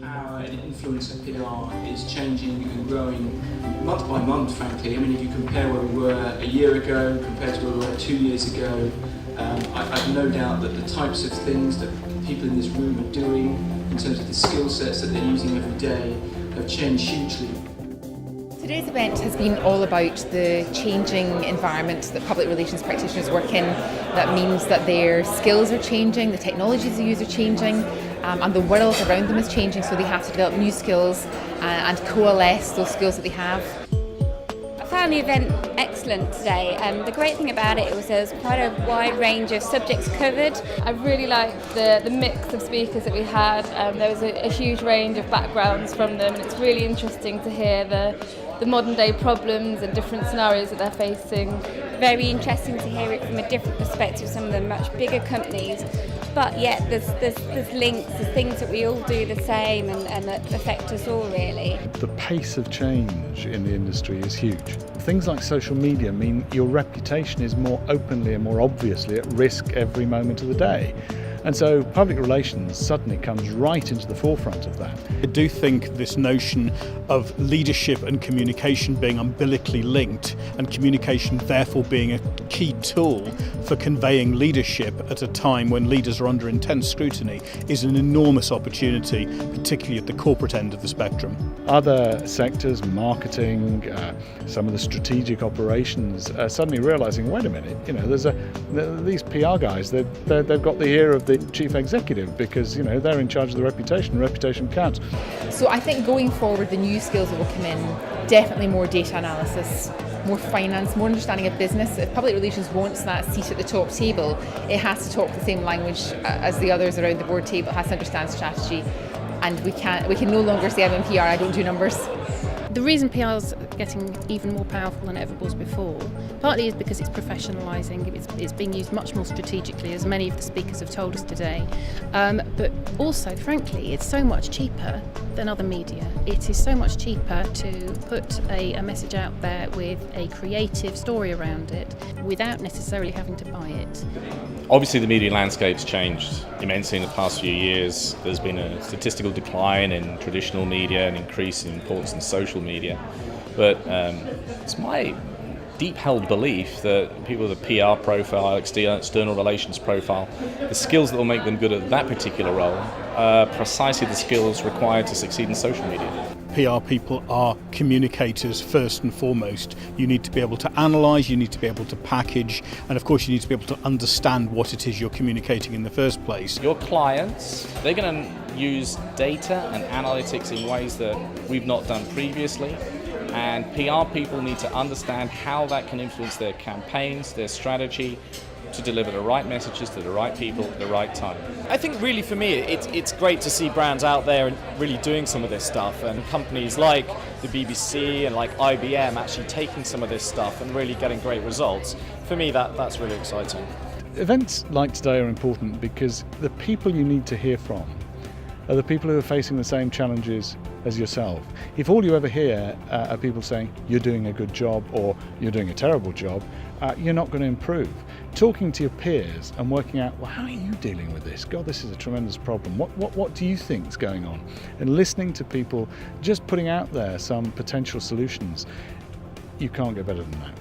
Power and influence of PR is changing and growing month by month, frankly. I mean, if you compare where we were a year ago compared to where we were 2 years ago, I've no doubt that the types of things that people in this room are doing in terms of the skill sets that they're using every day have changed hugely. Today's event has been all about the changing environment that public relations practitioners work in. That means that their skills are changing, the technologies they use are changing, and the world around them is changing, so they have to develop new skills and coalesce those skills that they have. I found the event excellent today. The great thing about it was there was quite a wide range of subjects covered. I really liked the mix of speakers that we had. There was a huge range of backgrounds from them, and it's really interesting to hear the modern day problems and different scenarios that they're facing. Very interesting to hear it from a different perspective, some of the much bigger companies, but yet there's links, there's things that we all do the same and that affect us all really. The pace of change in the industry is huge. Things like social media mean your reputation is more openly and more obviously at risk every moment of the day. And so public relations suddenly comes right into the forefront of that. I do think this notion of leadership and communication being umbilically linked, and communication therefore being a key tool for conveying leadership at a time when leaders are under intense scrutiny, is an enormous opportunity, particularly at the corporate end of the spectrum. Other sectors, marketing, some of the strategic operations, are suddenly realising, wait a minute, these PR guys, they've got the ear of the chief executive because they're in charge of the reputation. Reputation counts. So I think going forward, the new skills that will come in, definitely more data analysis, more finance, more understanding of business. If public relations wants that seat at the top table, it has to talk the same language as the others around the board table. It has to understand strategy, and we can no longer say I'm in PR, I don't do numbers. The reason PR is getting even more powerful than it ever was before, partly is because it's professionalising, it's being used much more strategically, as many of the speakers have told us today, but also, frankly, it's so much cheaper than other media. It is so much cheaper to put a message out there with a creative story around it without necessarily having to buy it. Obviously the media landscape's changed immensely in the past few years. There's been a statistical decline in traditional media and increase in importance in social media. But it's my deep-held belief that people with a PR profile, external relations profile, the skills that will make them good at that particular role are precisely the skills required to succeed in social media. PR people are communicators first and foremost. You need to be able to analyse, you need to be able to package, and of course you need to be able to understand what it is you're communicating in the first place. Your clients, they're going to use data and analytics in ways that we've not done previously, and PR people need to understand how that can influence their campaigns, their strategy, to deliver the right messages to the right people at the right time. I think really for me it's great to see brands out there and really doing some of this stuff, and companies like the BBC and like IBM actually taking some of this stuff and really getting great results. For me that's really exciting. Events like today are important because the people you need to hear from are the people who are facing the same challenges as yourself. If all you ever hear are people saying you're doing a good job or you're doing a terrible job, you're not going to improve. Talking to your peers and working out, well, how are you dealing with this? God, this is a tremendous problem. What do you think is going on? And listening to people, just putting out there some potential solutions, you can't get better than that.